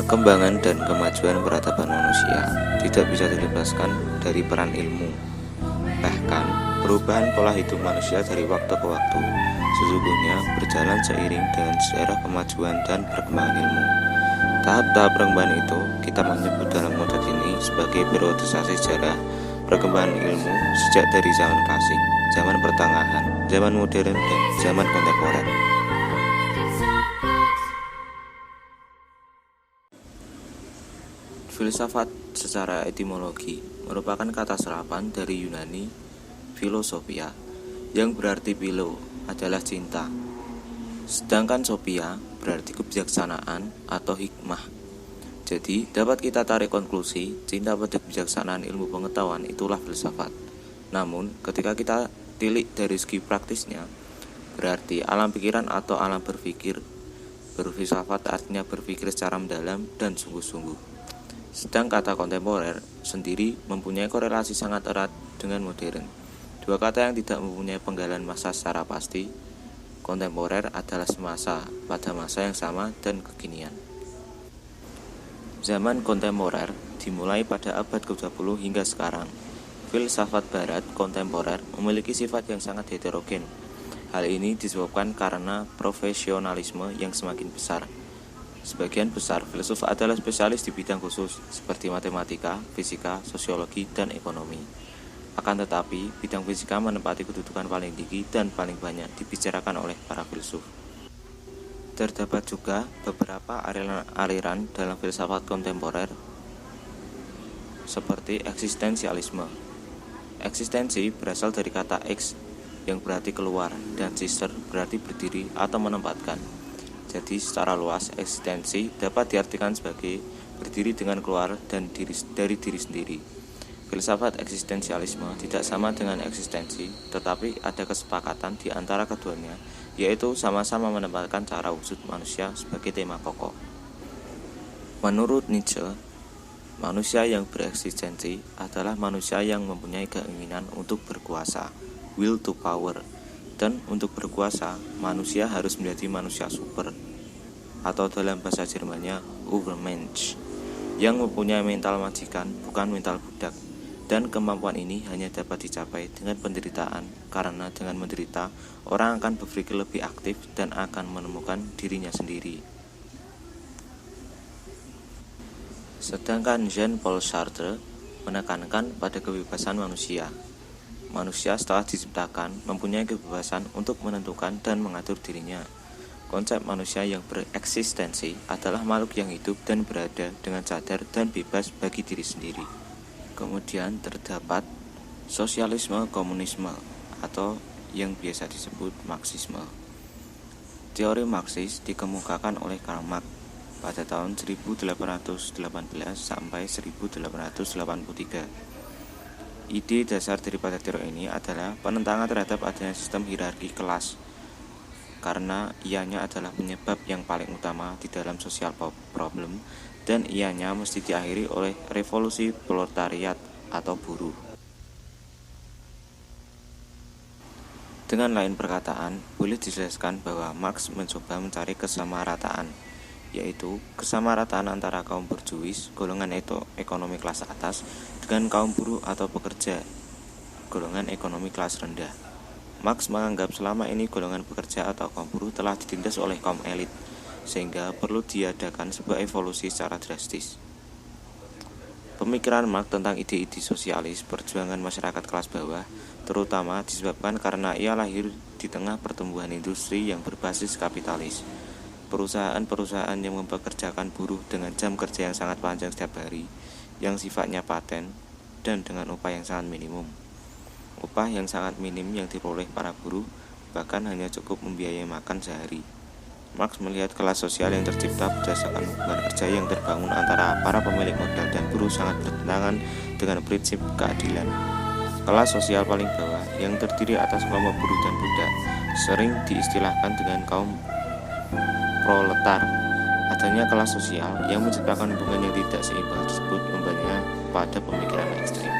Perkembangan dan kemajuan peradaban manusia tidak bisa dilepaskan dari peran ilmu. Bahkan, perubahan pola hidup manusia dari waktu ke waktu sesungguhnya berjalan seiring dengan sejarah kemajuan dan perkembangan ilmu. Tahap-tahap perkembangan itu kita menyebut dalam konteks ini sebagai periodisasi sejarah perkembangan ilmu sejak dari zaman klasik, zaman pertengahan, zaman modern, dan zaman kontemporer. Filsafat secara etimologi merupakan kata serapan dari Yunani philosophia yang berarti philo adalah cinta. Sedangkan sophia berarti kebijaksanaan atau hikmah. Jadi dapat kita tarik konklusi cinta pada kebijaksanaan ilmu pengetahuan itulah filsafat. Namun ketika kita tilik dari segi praktisnya, berarti alam pikiran atau alam berpikir. Berfilsafat artinya berpikir secara mendalam dan sungguh-sungguh. Sedang kata kontemporer sendiri mempunyai korelasi sangat erat dengan modern. Dua kata yang tidak mempunyai penggalan masa secara pasti. Kontemporer adalah semasa, pada masa yang sama dan kekinian. Zaman kontemporer dimulai pada abad ke-20 hingga sekarang. Filsafat barat kontemporer memiliki sifat yang sangat heterogen. Hal ini disebabkan karena profesionalisme yang semakin besar. Sebagian besar filsuf adalah spesialis di bidang khusus seperti matematika, fisika, sosiologi, dan ekonomi. Akan tetapi, bidang fisika menempati kedudukan paling tinggi dan paling banyak dibicarakan oleh para filsuf. Terdapat juga beberapa aliran dalam filsafat kontemporer seperti eksistensialisme. Eksistensi berasal dari kata ex yang berarti keluar dan sister berarti berdiri atau menempatkan. Jadi secara luas eksistensi dapat diartikan sebagai berdiri dengan keluar dan dari diri sendiri. Filsafat eksistensialisme tidak sama dengan eksistensi, tetapi ada kesepakatan di antara keduanya, yaitu sama-sama menempatkan cara wujud manusia sebagai tema pokok. Menurut Nietzsche, manusia yang bereksistensi adalah manusia yang mempunyai keinginan untuk berkuasa, will to power. Dan untuk berkuasa, manusia harus menjadi manusia super, atau dalam bahasa Jermannya Übermensch, yang mempunyai mental majikan, bukan mental budak. Dan kemampuan ini hanya dapat dicapai dengan penderitaan, karena dengan menderita, orang akan berpikir lebih aktif dan akan menemukan dirinya sendiri. Sedangkan Jean-Paul Sartre menekankan pada kebebasan manusia. Manusia setelah diciptakan mempunyai kebebasan untuk menentukan dan mengatur dirinya. Konsep manusia yang bereksistensi adalah makhluk yang hidup dan berada dengan sadar dan bebas bagi diri sendiri. Kemudian terdapat sosialisme komunisme atau yang biasa disebut Marxisme. Teori Marxis dikemukakan oleh Karl Marx pada tahun 1818 sampai 1883. Ide dasar daripada teori ini adalah penentangan terhadap adanya sistem hierarki kelas, karena ianya adalah penyebab yang paling utama di dalam sosial problem, dan ianya mesti diakhiri oleh revolusi proletariat atau buruh. Dengan lain perkataan, boleh dijelaskan bahwa Marx mencoba mencari kesamarataan, yaitu kesamarataan antara kaum borjuis, golongan ekonomi kelas atas, dengan kaum buruh atau pekerja, golongan ekonomi kelas rendah. Marx menganggap selama ini golongan pekerja atau kaum buruh telah ditindas oleh kaum elit, sehingga perlu diadakan sebuah evolusi secara drastis. Pemikiran Marx tentang ide-ide sosialis perjuangan masyarakat kelas bawah terutama disebabkan karena ia lahir di tengah pertumbuhan industri yang berbasis kapitalis. Perusahaan-perusahaan yang mempekerjakan buruh dengan jam kerja yang sangat panjang setiap hari, yang sifatnya paten, dan dengan upah yang sangat minimum. Upah yang sangat minim yang diperoleh para buruh bahkan hanya cukup membiayai makan sehari. Marx melihat kelas sosial yang tercipta berdasarkan hubungan kerja yang terbangun antara para pemilik modal dan buruh sangat bertentangan dengan prinsip keadilan. Kelas sosial paling bawah yang terdiri atas kelompok buruh dan budak sering diistilahkan dengan kaum proletar. Adanya kelas sosial yang menciptakan hubungan yang tidak seimbang tersebut membanyak pada pemikiran ekstrem.